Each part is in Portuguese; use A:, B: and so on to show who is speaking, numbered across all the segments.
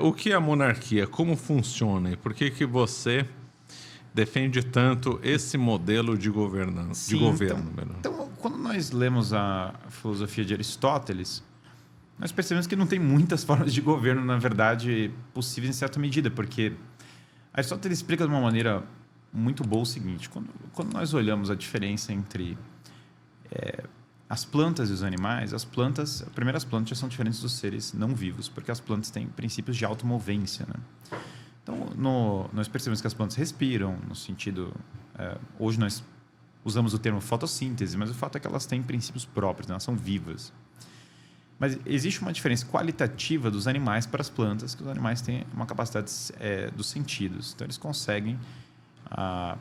A: o que é a monarquia? Como funciona? E por que você defende tanto esse modelo de governança,
B: Sim,
A: de governo?
B: Então, quando nós lemos a filosofia de Aristóteles, nós percebemos que não tem muitas formas de governo, na verdade, possíveis em certa medida, porque Aristóteles explica de uma maneira muito boa o seguinte: quando nós olhamos a diferença entre as plantas e os animais, as primeiras plantas já são diferentes dos seres não vivos, porque as plantas têm princípios de automovência, né? Então, nós percebemos que as plantas respiram, no sentido... hoje nós usamos o termo fotossíntese, mas o fato é que elas têm princípios próprios, né? Elas são vivas. Mas existe uma diferença qualitativa dos animais para as plantas, que os animais têm uma capacidade dos sentidos. Então, eles conseguem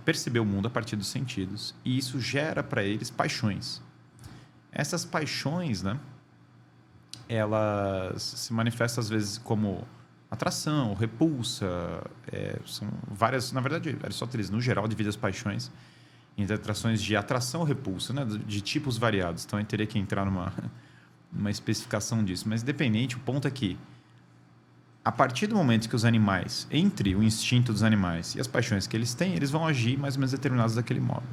B: perceber o mundo a partir dos sentidos, e isso gera para eles paixões. Essas paixões, né, elas se manifestam às vezes como atração, repulsa, são várias... Na verdade, Aristóteles, no geral, divide as paixões em atrações de atração ou repulsa, né, de tipos variados. Então, eu teria que entrar numa especificação disso. Mas, independente, o ponto é que, a partir do momento que os animais, entre o instinto dos animais e as paixões que eles têm, eles vão agir mais ou menos determinados daquele modo.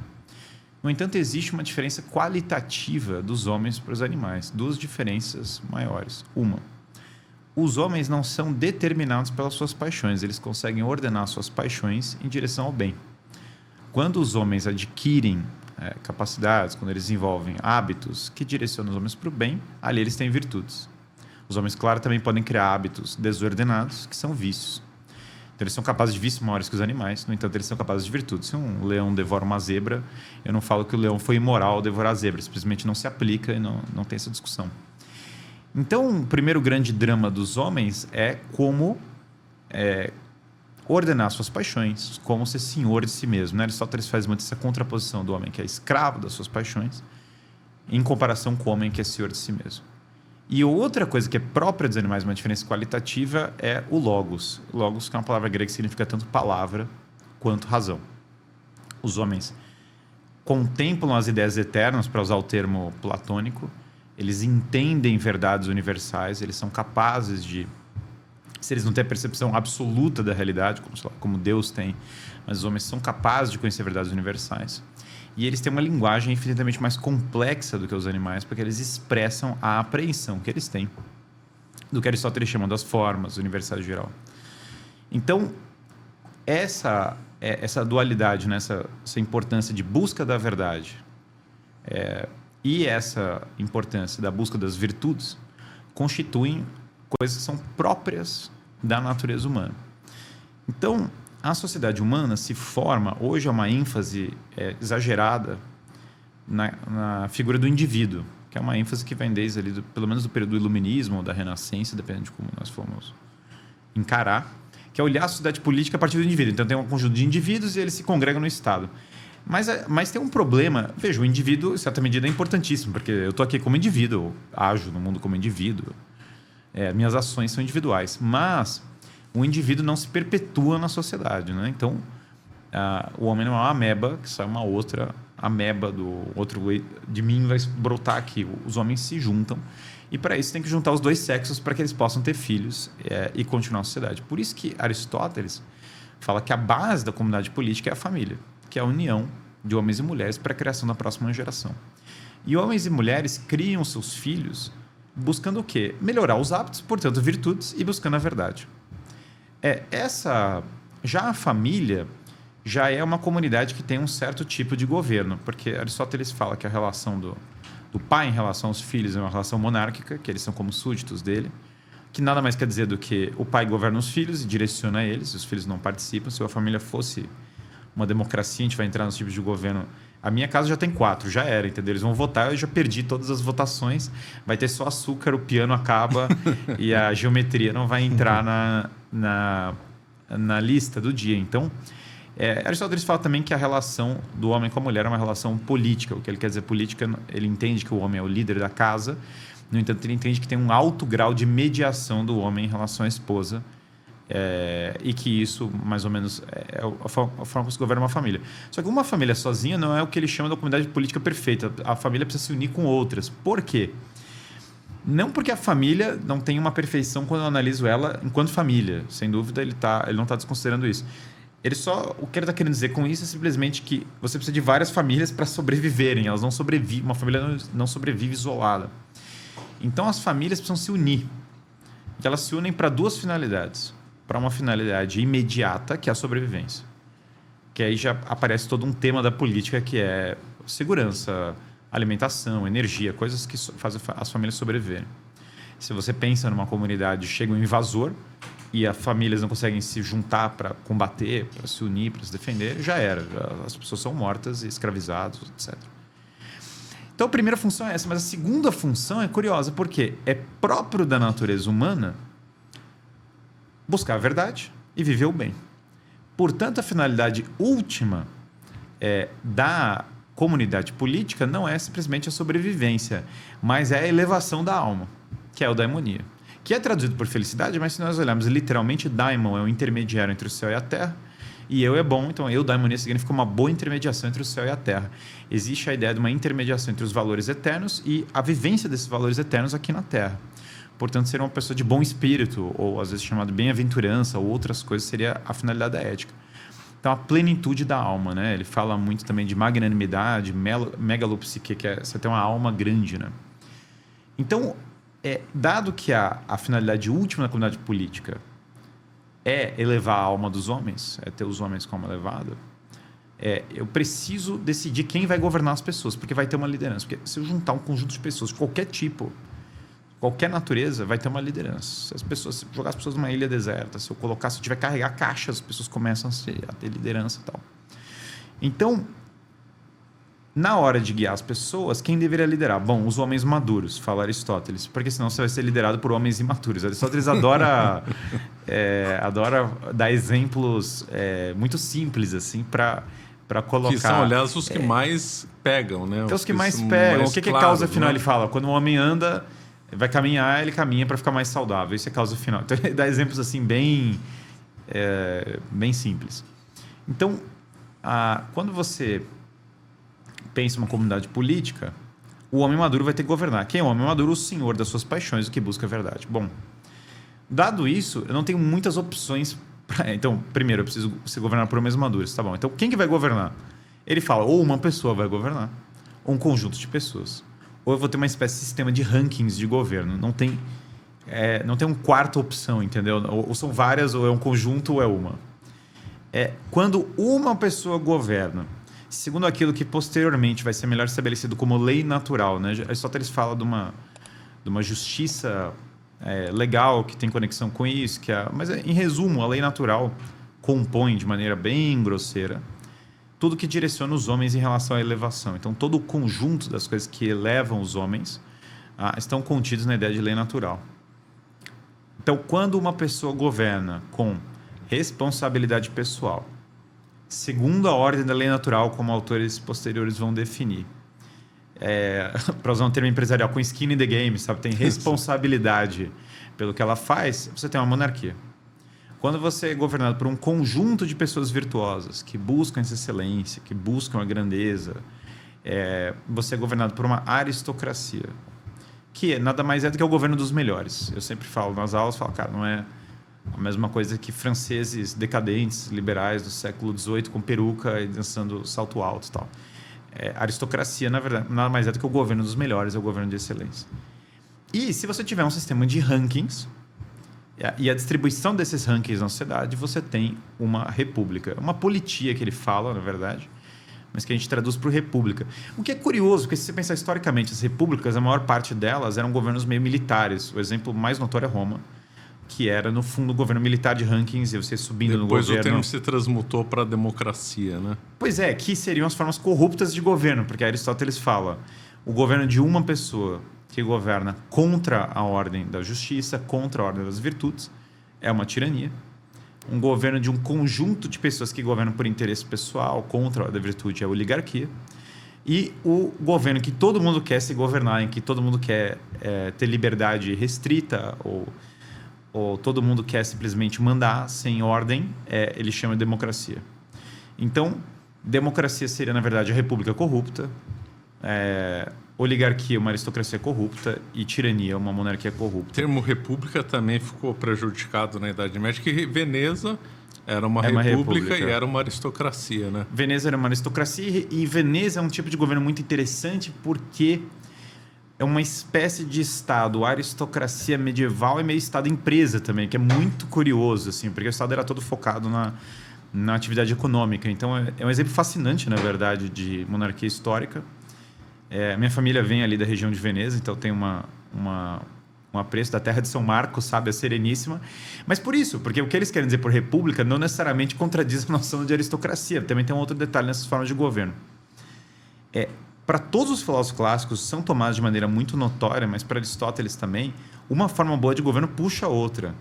B: No entanto, existe uma diferença qualitativa dos homens para os animais. Duas diferenças maiores. Uma, os homens não são determinados pelas suas paixões. Eles conseguem ordenar suas paixões em direção ao bem. Quando os homens adquirem capacidades, quando eles desenvolvem hábitos que direcionam os homens para o bem, ali eles têm virtudes. Os homens, claro, também podem criar hábitos desordenados, que são vícios. Então, eles são capazes de vícios maiores que os animais, no entanto, eles são capazes de virtudes. Se um leão devora uma zebra, eu não falo que o leão foi imoral ao devorar a zebra, simplesmente não se aplica e não tem essa discussão. Então, o primeiro grande drama dos homens é como ordenar suas paixões, como ser senhor de si mesmo, né? Aristóteles faz muito essa contraposição do homem que é escravo das suas paixões, em comparação com o homem que é senhor de si mesmo. E outra coisa que é própria dos animais, uma diferença qualitativa, é o logos. Logos, que é uma palavra grega que significa tanto palavra quanto razão. Os homens contemplam as ideias eternas, para usar o termo platônico, eles entendem verdades universais, eles são capazes de... Se eles não têm a percepção absoluta da realidade, como Deus tem, mas os homens são capazes de conhecer verdades universais. E eles têm uma linguagem infinitamente mais complexa do que os animais, porque eles expressam a apreensão que eles têm do que Aristóteles chama das formas universais geral. Então, essa dualidade, né? essa importância de busca da verdade e essa importância da busca das virtudes constituem coisas que são próprias da natureza humana. Então, a sociedade humana se forma, hoje é uma ênfase exagerada na figura do indivíduo, que é uma ênfase que vem desde ali, pelo menos do período do Iluminismo ou da Renascença, dependendo de como nós formos encarar, que é olhar a sociedade política a partir do indivíduo. Então tem um conjunto de indivíduos e eles se congregam no Estado. Mas tem um problema. Veja, o indivíduo, em certa medida, é importantíssimo, porque eu estou aqui como indivíduo, ajo no mundo como indivíduo, minhas ações são individuais, mas o indivíduo não se perpetua na sociedade, né? Então, o homem não é uma ameba, que sai uma outra ameba do outro de mim vai brotar aqui. Os homens se juntam e, para isso, tem que juntar os dois sexos para que eles possam ter filhos e continuar a sociedade. Por isso que Aristóteles fala que a base da comunidade política é a família, que é a união de homens e mulheres para a criação da próxima geração. E homens e mulheres criam seus filhos buscando o quê? Melhorar os hábitos, portanto, virtudes, e buscando a verdade. Já a família já é uma comunidade que tem um certo tipo de governo, porque Aristóteles fala que a relação do pai em relação aos filhos é uma relação monárquica, que eles são como súditos dele, que nada mais quer dizer do que o pai governa os filhos e direciona eles, os filhos não participam. Se a família fosse uma democracia, a gente vai entrar nos tipos de governo. A minha casa já tem 4, já era, entendeu? Eles vão votar, eu já perdi todas as votações, vai ter só açúcar, o piano acaba e a geometria não vai entrar na lista do dia. Então, Aristóteles fala também que a relação do homem com a mulher é uma relação política. O que ele quer dizer política, ele entende que o homem é o líder da casa, no entanto, ele entende que tem um alto grau de mediação do homem em relação à esposa, e que isso, mais ou menos, é a forma como se governa uma família. Só que uma família sozinha não é o que ele chama da comunidade política perfeita. A família precisa se unir com outras. Por quê? Não porque a família não tem uma perfeição quando eu analiso ela enquanto família. Sem dúvida, ele não está desconsiderando isso. O que ele está querendo dizer com isso é simplesmente que você precisa de várias famílias para sobreviverem. Elas não sobrevivem, uma família não sobrevive isolada. Então, as famílias precisam se unir. E elas se unem para duas finalidades. Para uma finalidade imediata, que é a sobrevivência. Que aí já aparece todo um tema da política, que é segurança, alimentação, energia, coisas que fazem as famílias sobreviverem. Se você pensa numa comunidade, chega um invasor e as famílias não conseguem se juntar para combater, para se unir, para se defender, já era. As pessoas são mortas e escravizadas, etc. Então, a primeira função é essa, mas a segunda função é curiosa, porque é próprio da natureza humana buscar a verdade e viver o bem. Portanto, a finalidade última da comunidade política não é simplesmente a sobrevivência, mas é a elevação da alma, que é o daimonia, que é traduzido por felicidade, mas se nós olharmos literalmente, daimon é o intermediário entre o céu e a terra, e eu é bom, então eu, daimonia, significa uma boa intermediação entre o céu e a terra. Existe a ideia de uma intermediação entre os valores eternos e a vivência desses valores eternos aqui na terra. Portanto, ser uma pessoa de bom espírito, ou às vezes chamado bem-aventurança, ou outras coisas, seria a finalidade da ética. Então, a plenitude da alma, né? Ele fala muito também de magnanimidade, megalopsique, que é você ter uma alma grande, né? Então, dado que a finalidade última da comunidade política é elevar a alma dos homens, é ter os homens como elevada, eu preciso decidir quem vai governar as pessoas, porque vai ter uma liderança. Porque se eu juntar um conjunto de pessoas de qualquer tipo, qualquer natureza, vai ter uma liderança. Se jogar as pessoas numa ilha deserta, se eu tiver que carregar caixas, as pessoas começam a ter liderança e tal. Então, na hora de guiar as pessoas, quem deveria liderar? Bom, os homens maduros, fala Aristóteles, porque senão você vai ser liderado por homens imaturos. Aristóteles adora dar exemplos muito simples assim para colocar...
A: Que são, aliás, os que mais pegam, né?
B: Então, os que mais pegam. O que é causa final? Ele fala, quando um homem anda... vai caminhar, ele caminha para ficar mais saudável. Isso é a causa final. Então, ele dá exemplos assim bem simples. Então, quando você pensa em uma comunidade política, o homem maduro vai ter que governar. Quem é o homem maduro? O senhor das suas paixões, o que busca a verdade. Bom, dado isso, eu não tenho muitas opções. Então, primeiro, eu preciso ser governado por homens maduros. Tá bom. Então, quem que vai governar? Ele fala, ou uma pessoa vai governar, ou um conjunto de pessoas. Ou eu vou ter uma espécie de sistema de rankings de governo. Não tem uma quarta opção, entendeu? Ou são várias, ou é um conjunto, ou é uma. Quando uma pessoa governa, segundo aquilo que posteriormente vai ser melhor estabelecido como lei natural, né? Aristóteles fala de uma justiça legal que tem conexão com isso, mas em resumo, a lei natural compõe de maneira bem grosseira tudo que direciona os homens em relação à elevação. Então, todo o conjunto das coisas que elevam os homens estão contidos na ideia de lei natural. Então, quando uma pessoa governa com responsabilidade pessoal, segundo a ordem da lei natural, como autores posteriores vão definir, para usar um termo empresarial, com skin in the game, sabe? Tem responsabilidade pelo que ela faz, você tem uma monarquia. Quando você é governado por um conjunto de pessoas virtuosas que buscam essa excelência, que buscam a grandeza, você é governado por uma aristocracia, que nada mais é do que o governo dos melhores. Eu sempre falo nas aulas, cara, não é a mesma coisa que franceses decadentes, liberais do século XVIII com peruca e dançando salto alto e tal. Aristocracia, na verdade, nada mais é do que o governo dos melhores, é o governo de excelência. E se você tiver um sistema de rankings, e a distribuição desses rankings na sociedade, você tem uma república. Uma politia que ele fala, na verdade, mas que a gente traduz por república. O que é curioso, porque se você pensar historicamente, as repúblicas, a maior parte delas eram governos meio militares. O exemplo mais notório é Roma, que era, no fundo, o governo militar de rankings, e você subindo no governo...
A: Depois o termo se transmutou para a democracia, né?
B: Pois é, que seriam as formas corruptas de governo, porque Aristóteles fala o governo de uma pessoa que governa contra a ordem da justiça, contra a ordem das virtudes, é uma tirania. Um governo de um conjunto de pessoas que governam por interesse pessoal, contra a ordem da virtude, é a oligarquia. E o governo que todo mundo quer se governar, em que todo mundo quer ter liberdade restrita, ou todo mundo quer simplesmente mandar sem ordem, ele chama de democracia. Então, democracia seria, na verdade, a república corrupta, oligarquia é uma aristocracia corrupta e tirania é uma monarquia
A: O
B: corrupta.
A: termo república também ficou prejudicado na Idade Média, que Veneza era uma
B: uma
A: república
B: república.
A: e era uma aristocracia, né?
B: Veneza era uma aristocracia e Veneza é um tipo de governo muito interessante porque é uma espécie de estado, aristocracia medieval e meio estado empresa também, que é muito curioso, assim, porque o estado era todo focado na atividade econômica. Então é um exemplo fascinante, na verdade, de monarquia histórica. Minha família vem ali da região de Veneza, então tem um apreço da terra de São Marcos, sabe, a Sereníssima. Mas por isso, porque o que eles querem dizer por república não necessariamente contradiz a noção de aristocracia. Também tem um outro detalhe nessas formas de governo. Para todos os filósofos clássicos, São Tomás de maneira muito notória, mas para Aristóteles também, uma forma boa de governo puxa a outra.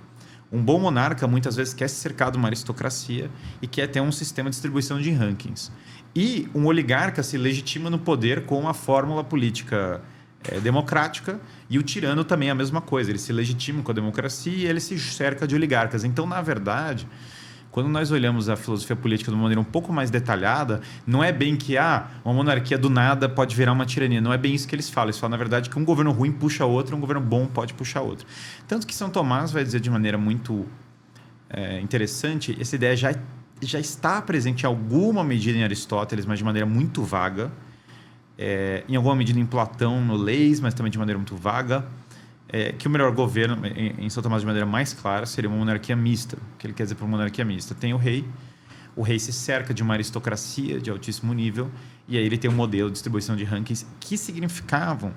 B: Um bom monarca muitas vezes quer se cercar de uma aristocracia e quer ter um sistema de distribuição de rankings. E um oligarca se legitima no poder com a fórmula política democrática, e o tirano também é a mesma coisa. Ele se legitima com a democracia e ele se cerca de oligarcas. Então, na verdade, quando nós olhamos a filosofia política de uma maneira um pouco mais detalhada, não é bem que uma monarquia do nada pode virar uma tirania. Não é bem isso que eles falam. Eles falam, na verdade, que um governo ruim puxa outro, um governo bom pode puxar outro. Tanto que São Tomás vai dizer de maneira muito interessante, essa ideia já está presente em alguma medida em Aristóteles, mas de maneira muito vaga. Em alguma medida em Platão, no Leis, mas também de maneira muito vaga. Que o melhor governo, em São Tomás de maneira mais clara, seria uma monarquia mista. O que ele quer dizer por monarquia mista? Tem o rei se cerca de uma aristocracia de altíssimo nível, e aí ele tem um modelo de distribuição de rankings que significavam,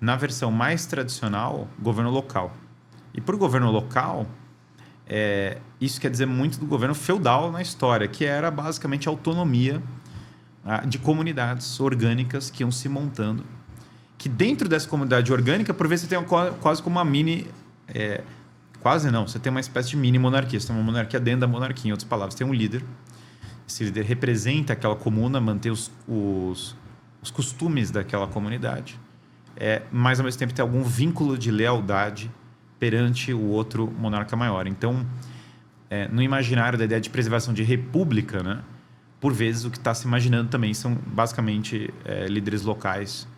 B: na versão mais tradicional, governo local. E por governo local, isso quer dizer muito do governo feudal na história, que era basicamente a autonomia de comunidades orgânicas que iam se montando, que dentro dessa comunidade orgânica, por vezes, você tem quase como uma mini... quase não, você tem uma espécie de mini monarquia. Você tem uma monarquia dentro da monarquia. Em outras palavras, você tem um líder. Esse líder representa aquela comuna, mantém os costumes daquela comunidade, mas, ao mesmo tempo, tem algum vínculo de lealdade perante o outro monarca maior. Então, no imaginário da ideia de preservação de república, né, por vezes, o que está se imaginando também são, basicamente, líderes locais.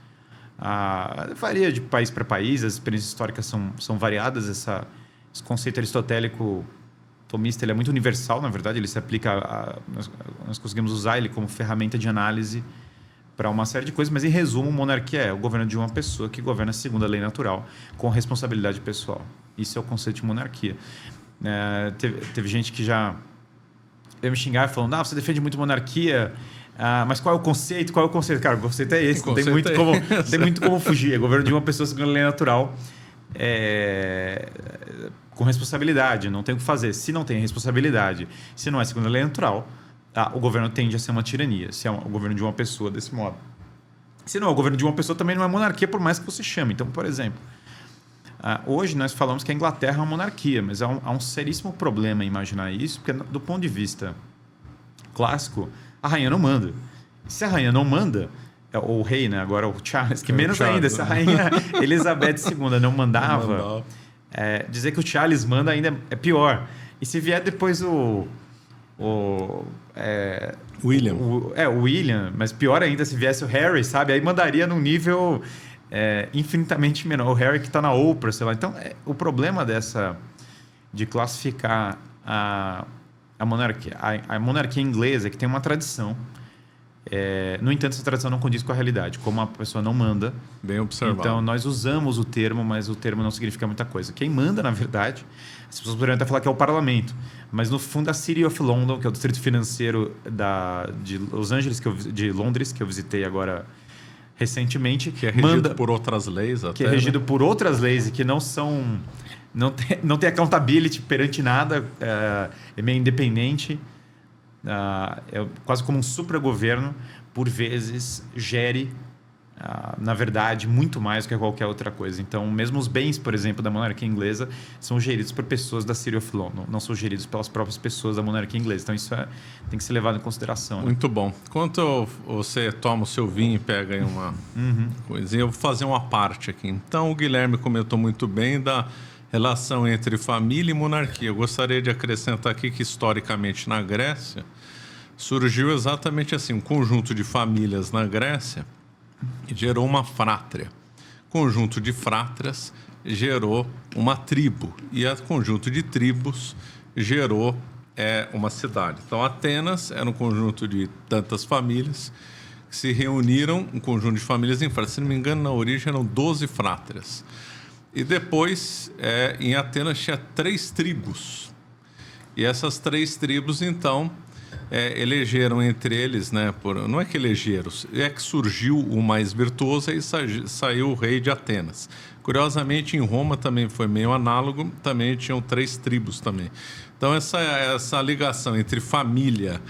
B: Varia de país para país, as experiências históricas são variadas. Esse conceito aristotélico tomista, ele é muito universal, na verdade. Ele se aplica nós conseguimos usar ele como ferramenta de análise para uma série de coisas, mas, em resumo, monarquia é o governo de uma pessoa que governa segundo a lei natural, com responsabilidade pessoal. Isso é o conceito de monarquia. Teve gente que já veio me xingar falando, você defende muito monarquia, mas qual é o conceito? Qual é o conceito? Cara, o conceito é esse, não tem muito como fugir. É governo de uma pessoa segundo a lei natural, com responsabilidade, não tem o que fazer. Se não tem responsabilidade, se não é segundo a lei natural, o governo tende a ser uma tirania, se é o governo de uma pessoa desse modo. Se não é o governo de uma pessoa, também não é monarquia, por mais que você chame. Então, por exemplo, hoje nós falamos que a Inglaterra é uma monarquia, mas há um seríssimo problema em imaginar isso, porque, do ponto de vista clássico, a rainha não manda. E se a rainha não manda, o rei, né, agora o Charles, que menos Charles, ainda, se a rainha Elizabeth II não mandava, dizer que o Charles manda ainda é pior. E se vier depois
A: William.
B: O William, mas pior ainda se viesse o Harry, sabe? Aí mandaria num nível infinitamente menor. O Harry que está na Oprah, sei lá. Então, o problema de classificar a monarquia inglesa, que tem uma tradição. No entanto, essa tradição não condiz com a realidade. Como a pessoa não manda...
A: Bem observado.
B: Então, nós usamos o termo, mas o termo não significa muita coisa. Quem manda, na verdade, as pessoas poderiam até falar que é o parlamento, mas, no fundo, a City of London, que é o distrito financeiro de Los Angeles, de Londres, que eu visitei agora recentemente...
A: Que é regido por outras leis até.
B: Que é regido por outras leis e que não são... Não tem accountability perante nada, é meio independente, é quase como um supragoverno, por vezes gere, na verdade, muito mais do que qualquer outra coisa. Então, mesmo os bens, por exemplo, da monarquia inglesa são geridos por pessoas da City of London, não são geridos pelas próprias pessoas da monarquia inglesa. Então, isso tem que ser levado em consideração.
A: Muito bom. Enquanto você toma o seu vinho e pega aí uma coisinha, eu vou fazer uma parte aqui. Então, o Guilherme comentou muito bem da relação entre família e monarquia. Eu gostaria de acrescentar aqui que, historicamente, na Grécia, surgiu exatamente assim, um conjunto de famílias na Grécia e gerou uma frátria. Conjunto de frátrias gerou uma tribo, e o conjunto de tribos gerou uma cidade. Então, Atenas era um conjunto de tantas famílias que se reuniram, um conjunto de famílias em frátrias. Se não me engano, na origem eram 12 frátrias. E depois, em Atenas, tinha 3 tribos. E essas 3 tribos, então, elegeram entre eles, né? Não é que elegeram, é que surgiu o mais virtuoso e saiu o rei de Atenas. Curiosamente, em Roma também foi meio análogo, também tinham 3 tribos também. Então, essa ligação entre família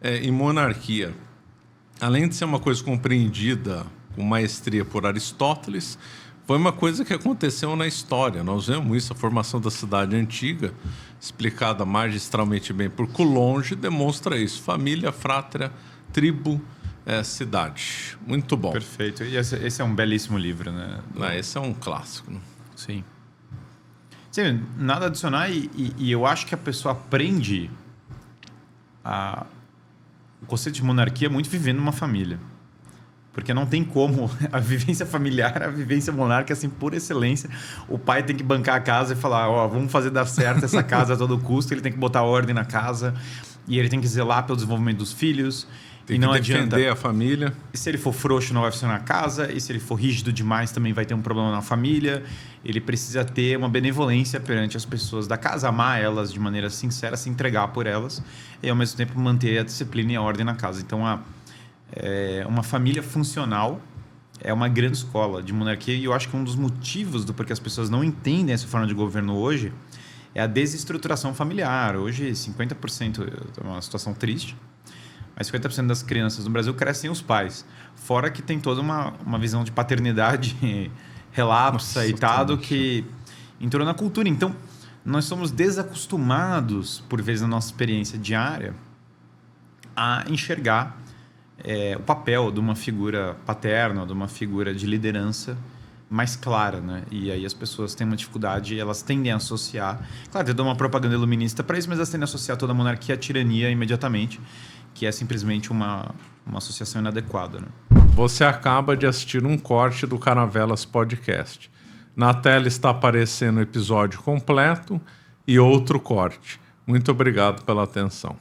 A: e monarquia, além de ser uma coisa compreendida com maestria por Aristóteles, foi uma coisa que aconteceu na história. Nós vemos isso, a formação da cidade antiga, explicada magistralmente bem por Coulonge, demonstra isso. Família, frátria, tribo, cidade. Muito bom.
B: Perfeito. E esse é um belíssimo livro, né?
A: Esse é um clássico. Né?
B: Sim. Sim, nada a adicionar e eu acho que a pessoa aprende o conceito de monarquia muito vivendo numa família. Porque não tem como a vivência familiar, a vivência monárquica, assim, por excelência. O pai tem que bancar a casa e falar, vamos fazer dar certo essa casa a todo custo. Ele tem que botar ordem na casa e ele tem que zelar pelo desenvolvimento dos filhos.
A: Tem que defender a família.
B: E se ele for frouxo, não vai funcionar a casa. E se ele for rígido demais, também vai ter um problema na família. Ele precisa ter uma benevolência perante as pessoas da casa, amar elas de maneira sincera, se entregar por elas e, ao mesmo tempo, manter a disciplina e a ordem na casa. Então, uma família funcional é uma grande escola de monarquia e eu acho que um dos motivos do porquê as pessoas não entendem essa forma de governo hoje é a desestruturação familiar. Hoje, 50%, é uma situação triste, mas 50% das crianças no Brasil crescem sem os pais. Fora que tem toda uma visão de paternidade relapsa e tal, que entrou na cultura. Então, nós somos desacostumados, por vezes, na nossa experiência diária, a enxergar o papel de uma figura paterna, de uma figura de liderança mais clara, né? E aí as pessoas têm uma dificuldade, elas tendem a associar... Claro, eu dou uma propaganda iluminista para isso, mas elas tendem a associar toda a monarquia à tirania imediatamente, que é simplesmente uma associação inadequada, né?
A: Você acaba de assistir um corte do Caravelas Podcast. Na tela está aparecendo o episódio completo e outro corte. Muito obrigado pela atenção.